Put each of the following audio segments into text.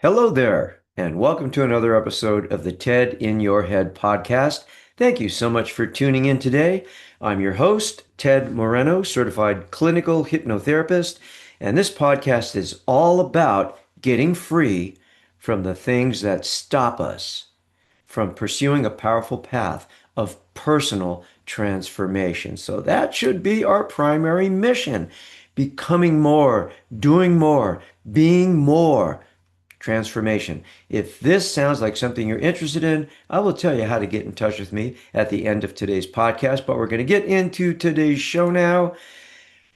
Hello there, and welcome to another episode of the TED in Your Head podcast. Thank you so much for tuning in today. I'm your host, Ted Moreno, certified clinical hypnotherapist, and this podcast is all about getting free from the things that stop us from pursuing a powerful path of personal transformation. So that should be our primary mission: becoming more, doing more, being more. Transformation. If this sounds like something you're interested in, I will tell you how to get in touch with me at the end of today's podcast. But we're going to get into today's show now.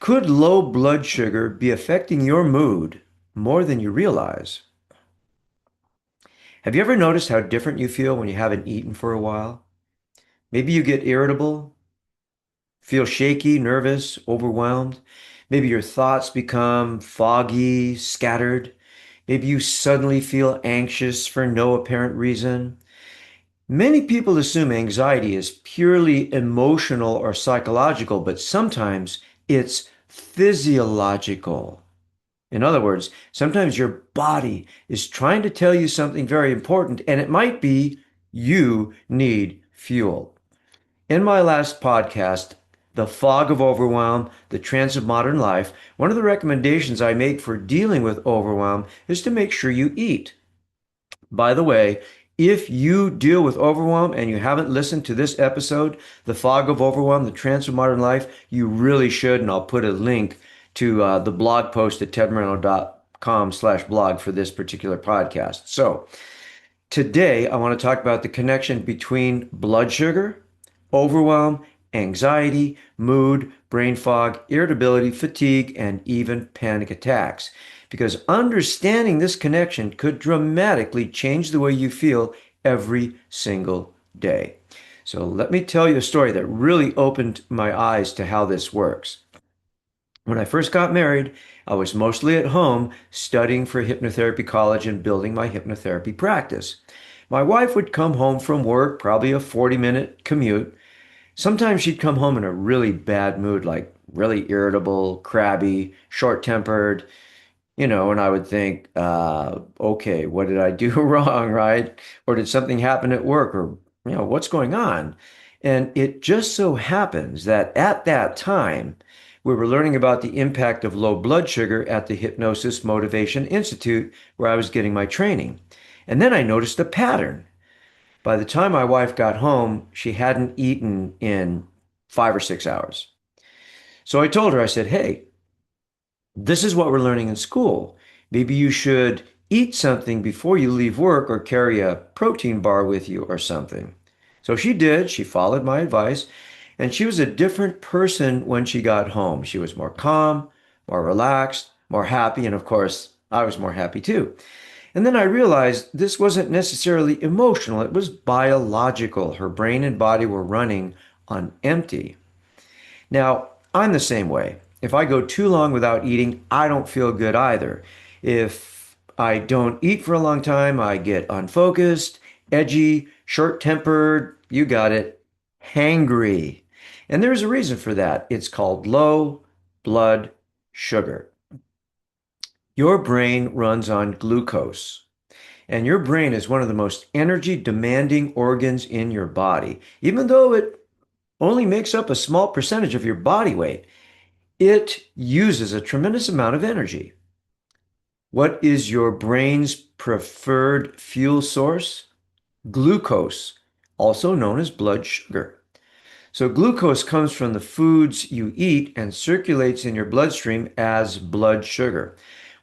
Could low blood sugar be affecting your mood more than you realize? Have you ever noticed how different you feel when you haven't eaten for a while? Maybe you get irritable, feel shaky, nervous, overwhelmed. Maybe your thoughts become foggy, scattered. Maybe you suddenly feel anxious for no apparent reason. Many people assume anxiety is purely emotional or psychological, but sometimes it's physiological. In other words, sometimes your body is trying to tell you something very important, and it might be you need fuel. In my last podcast, The Fog of Overwhelm, The Trance of Modern Life, one of the recommendations I make for dealing with overwhelm is to make sure you eat. By the way, if you deal with overwhelm and you haven't listened to this episode, The Fog of Overwhelm, The Trance of Modern Life, you really should. And I'll put a link to the blog post at tedmoreno.com/blog for this particular podcast. So today I want to talk about the connection between blood sugar, overwhelm, anxiety, mood, brain fog, irritability, fatigue, and even panic attacks. Because understanding this connection could dramatically change the way you feel every single day. So let me tell you a story that really opened my eyes to how this works. When I first got married, I was mostly at home studying for hypnotherapy college and building my hypnotherapy practice. My wife would come home from work, probably a 40-minute commute. Sometimes she'd come home in a really bad mood, like really irritable, crabby, short-tempered, and I would think, okay, what did I do wrong, right? Or did something happen at work, or, what's going on? And it just so happens that at that time, we were learning about the impact of low blood sugar at the Hypnosis Motivation Institute, where I was getting my training. And then I noticed a pattern. By the time my wife got home, she hadn't eaten in 5 or 6 hours. So I told her, I said, hey, this is what we're learning in school. Maybe you should eat something before you leave work or carry a protein bar with you or something. So she did. She followed my advice, and she was a different person when she got home. She was more calm, more relaxed, more happy, and of course, I was more happy too. And then I realized this wasn't necessarily emotional, it was biological. Her brain and body were running on empty. Now, I'm the same way. If I go too long without eating, I don't feel good either. If I don't eat for a long time, I get unfocused, edgy, short-tempered, you got it, hangry. And there's a reason for that. It's called low blood sugar. Your brain runs on glucose. And your brain is one of the most energy demanding organs in your body. Even though it only makes up a small percentage of your body weight, it uses a tremendous amount of energy. What is your brain's preferred fuel source? Glucose, also known as blood sugar. So glucose comes from the foods you eat and circulates in your bloodstream as blood sugar.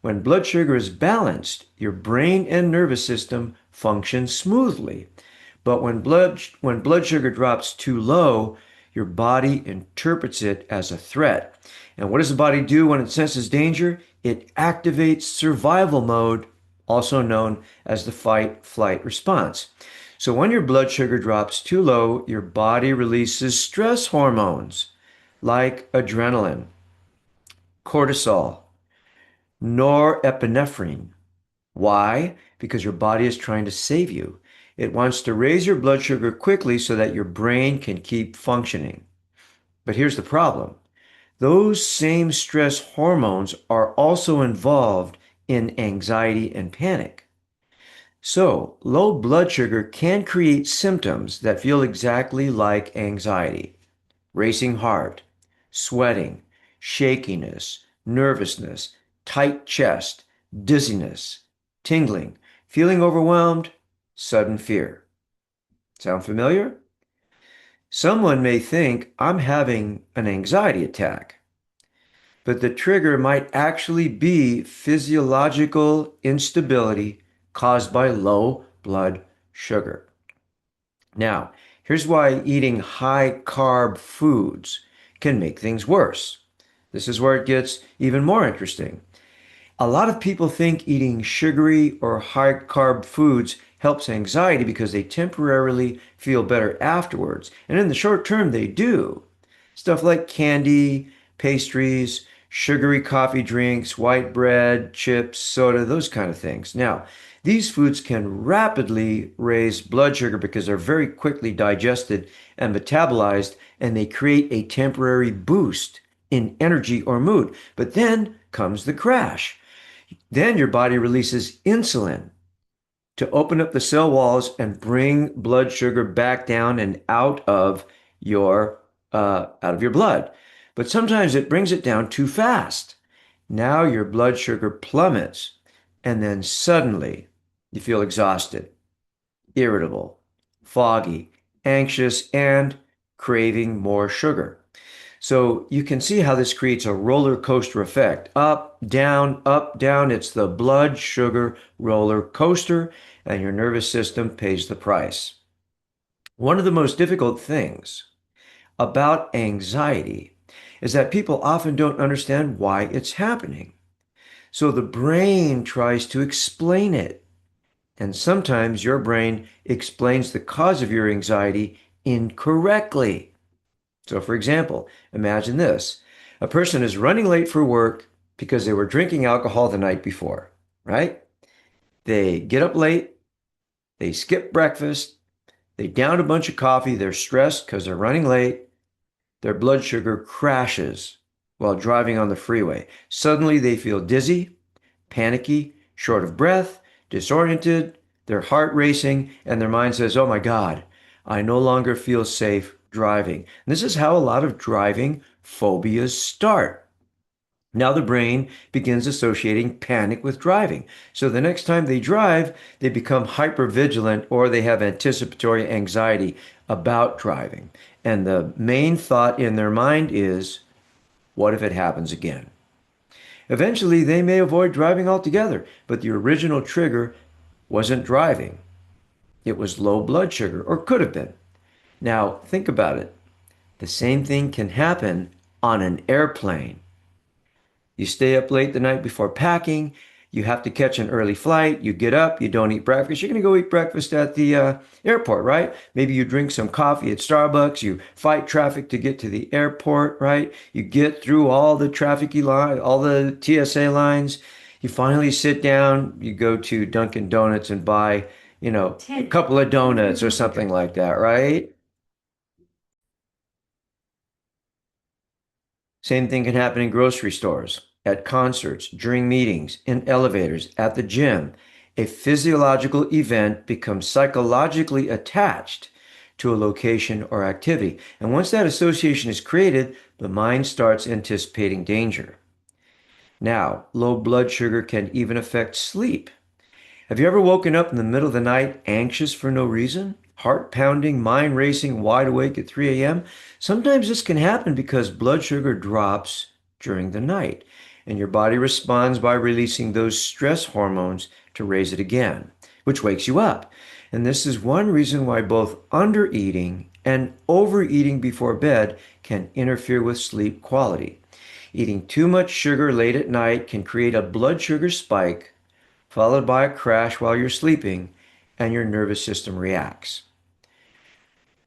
When blood sugar is balanced, your brain and nervous system function smoothly. But when blood sugar drops too low, your body interprets it as a threat. And what does the body do when it senses danger? It activates survival mode, also known as the fight-flight response. So when your blood sugar drops too low, your body releases stress hormones like adrenaline, cortisol, norepinephrine. Why? Because your body is trying to save you. It wants to raise your blood sugar quickly so that your brain can keep functioning. But here's the problem. Those same stress hormones are also involved in anxiety and panic. So, low blood sugar can create symptoms that feel exactly like anxiety: racing heart, sweating, shakiness, nervousness, tight chest, dizziness, tingling, feeling overwhelmed, sudden fear. Sound familiar? Someone may think I'm having an anxiety attack, but the trigger might actually be physiological instability caused by low blood sugar. Now, here's why eating high carb foods can make things worse. This is where it gets even more interesting. A lot of people think eating sugary or high carb foods helps anxiety because they temporarily feel better afterwards. And in the short term, they do. Stuff like candy, pastries, sugary coffee drinks, white bread, chips, soda, those kind of things. Now, these foods can rapidly raise blood sugar because they're very quickly digested and metabolized, and they create a temporary boost in energy or mood. But then comes the crash. Then your body releases insulin to open up the cell walls and bring blood sugar back down and your out of your blood. But sometimes it brings it down too fast. Now your blood sugar plummets, and then suddenly you feel exhausted, irritable, foggy, anxious, and craving more sugar. So you can see how this creates a roller coaster effect. Up, down, up, down. It's the blood sugar roller coaster, and your nervous system pays the price. One of the most difficult things about anxiety is that people often don't understand why it's happening. So the brain tries to explain it. And sometimes your brain explains the cause of your anxiety incorrectly. So, for example, imagine this. A person is running late for work because they were drinking alcohol the night before, right? They get up late, they skip breakfast, they down a bunch of coffee, they're stressed because they're running late, their blood sugar crashes while driving on the freeway. Suddenly they feel dizzy, panicky, short of breath, disoriented, their heart racing, and their mind says, "Oh my God, I no longer feel safe driving." And this is how a lot of driving phobias start. Now the brain begins associating panic with driving. So the next time they drive, they become hypervigilant or they have anticipatory anxiety about driving. And the main thought in their mind is, what if it happens again? Eventually, they may avoid driving altogether, but the original trigger wasn't driving. It was low blood sugar, or could have been. Now, think about it. The same thing can happen on an airplane. You stay up late the night before packing. You have to catch an early flight. You get up, you don't eat breakfast. You're going to go eat breakfast at the airport, right? Maybe you drink some coffee at Starbucks. You fight traffic to get to the airport, right? You get through all the trafficy line, all the TSA lines. You finally sit down. You go to Dunkin' Donuts and buy, a couple of donuts or something like that, right? Same thing can happen in grocery stores, at concerts, during meetings, in elevators, at the gym. A physiological event becomes psychologically attached to a location or activity. And once that association is created, the mind starts anticipating danger. Now, low blood sugar can even affect sleep. Have you ever woken up in the middle of the night anxious for no reason? Heart pounding, mind racing, wide awake at 3 a.m.? Sometimes this can happen because blood sugar drops during the night, and your body responds by releasing those stress hormones to raise it again, which wakes you up. And this is one reason why both undereating and overeating before bed can interfere with sleep quality. Eating too much sugar late at night can create a blood sugar spike followed by a crash while you're sleeping, and your nervous system reacts.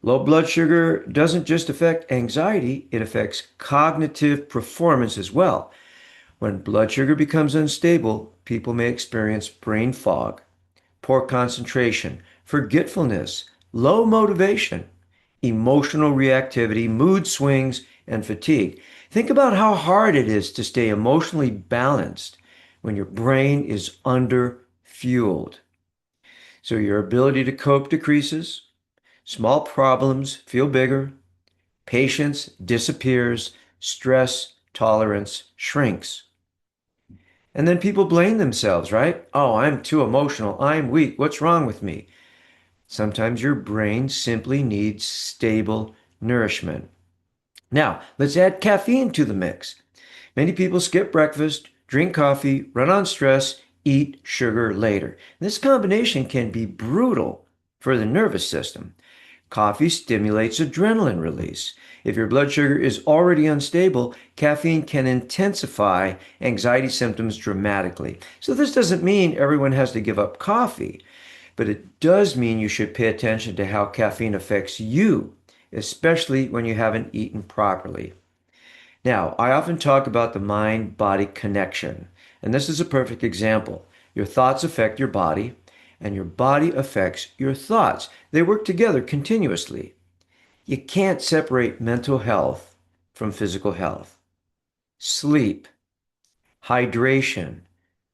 Low blood sugar doesn't just affect anxiety, it affects cognitive performance as well. When blood sugar becomes unstable, people may experience brain fog, poor concentration, forgetfulness, low motivation, emotional reactivity, mood swings, and fatigue. Think about how hard it is to stay emotionally balanced when your brain is under fueled. So your ability to cope decreases, small problems feel bigger, patience disappears, stress tolerance shrinks. And then people blame themselves, right? Oh, I'm too emotional. I'm weak. What's wrong with me? Sometimes your brain simply needs stable nourishment. Now, let's add caffeine to the mix. Many people skip breakfast, drink coffee, run on stress, eat sugar later. This combination can be brutal for the nervous system. Coffee stimulates adrenaline release. If your blood sugar is already unstable, caffeine can intensify anxiety symptoms dramatically. So, this doesn't mean everyone has to give up coffee, but it does mean you should pay attention to how caffeine affects you, especially when you haven't eaten properly. Now, I often talk about the mind body connection, and this is a perfect example. Your thoughts affect your body, and your body affects your thoughts. They work together continuously. You can't separate mental health from physical health. Sleep, hydration,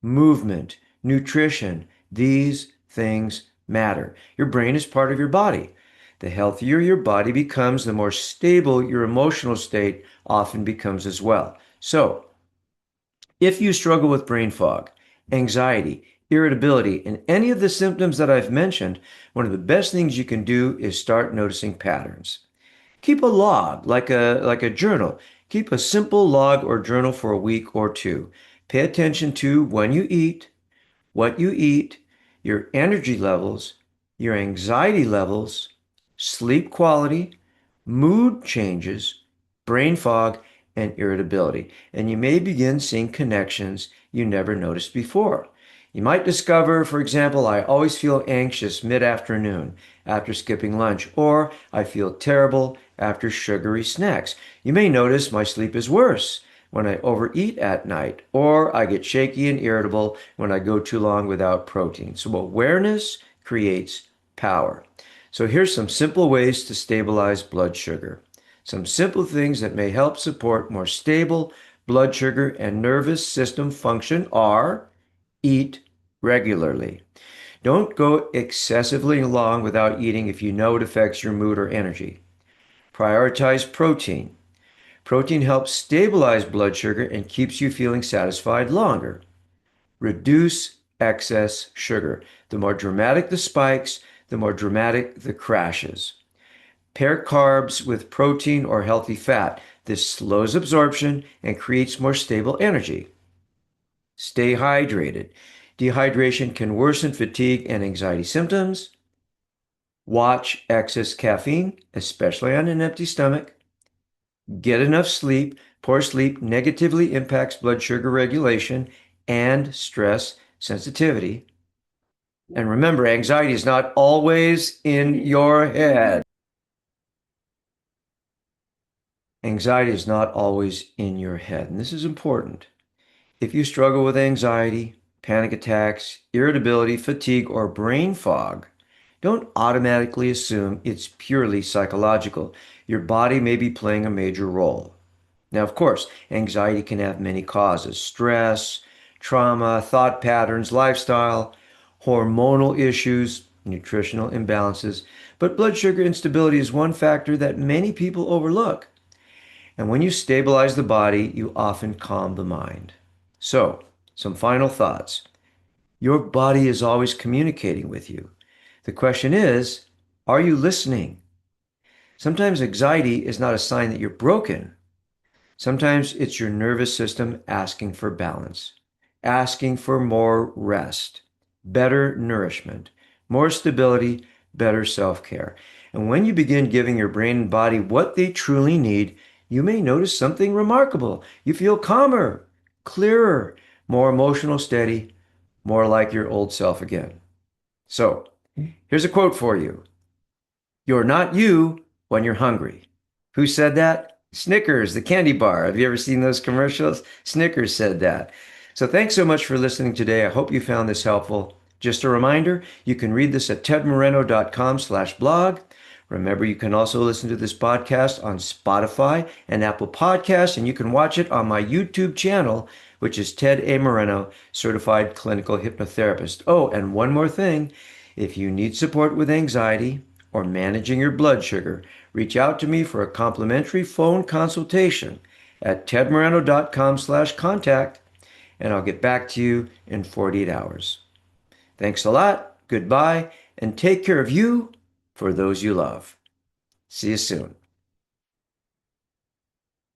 movement, nutrition, these things matter. Your brain is part of your body. The healthier your body becomes, the more stable your emotional state often becomes as well. So, if you struggle with brain fog, anxiety, irritability, and any of the symptoms that I've mentioned, one of the best things you can do is start noticing patterns. Keep a log, like a journal. Keep a simple log or journal for a week or two. Pay attention to when you eat, what you eat, your energy levels, your anxiety levels, sleep quality, mood changes, brain fog, and irritability. And you may begin seeing connections you never noticed before. You might discover, for example, I always feel anxious mid-afternoon after skipping lunch, or I feel terrible after sugary snacks. You may notice my sleep is worse when I overeat at night, or I get shaky and irritable when I go too long without protein. So awareness creates power. So here's some simple ways to stabilize blood sugar. Some simple things that may help support more stable blood sugar and nervous system function are: eat regularly. Don't go excessively long without eating if you know it affects your mood or energy. Prioritize protein. Protein helps stabilize blood sugar and keeps you feeling satisfied longer. Reduce excess sugar. The more dramatic the spikes, the more dramatic the crashes. Pair carbs with protein or healthy fat. This slows absorption and creates more stable energy. Stay hydrated. Dehydration can worsen fatigue and anxiety symptoms. Watch excess caffeine, especially on an empty stomach. Get enough sleep. Poor sleep negatively impacts blood sugar regulation and stress sensitivity. And remember, anxiety is not always in your head. Anxiety is not always in your head. And this is important. If you struggle with anxiety, panic attacks, irritability, fatigue, or brain fog, don't automatically assume it's purely psychological. Your body may be playing a major role. Now, of course, anxiety can have many causes: stress, trauma, thought patterns, lifestyle, hormonal issues, nutritional imbalances. But blood sugar instability is one factor that many people overlook. And when you stabilize the body, you often calm the mind. So, some final thoughts. Your body is always communicating with you. The question is, are you listening? Sometimes anxiety is not a sign that you're broken. Sometimes it's your nervous system asking for balance, asking for more rest, better nourishment, more stability, better self-care. And when you begin giving your brain and body what they truly need, you may notice something remarkable. You feel calmer, clearer, more emotional steady, more like your old self again. So, here's a quote for you. You're not you when you're hungry. Who said that? Snickers, the candy bar. Have you ever seen those commercials? Snickers said that. So thanks so much for listening today. I hope you found this helpful. Just a reminder, you can read this at tedmoreno.com/blog. Remember, you can also listen to this podcast on Spotify and Apple Podcasts, and you can watch it on my YouTube channel, which is Ted A. Moreno, Certified Clinical Hypnotherapist. Oh, and one more thing. If you need support with anxiety or managing your blood sugar, reach out to me for a complimentary phone consultation at tedmorano.com/contact, and I'll get back to you in 48 hours. Thanks a lot, goodbye, and take care of you for those you love. See you soon.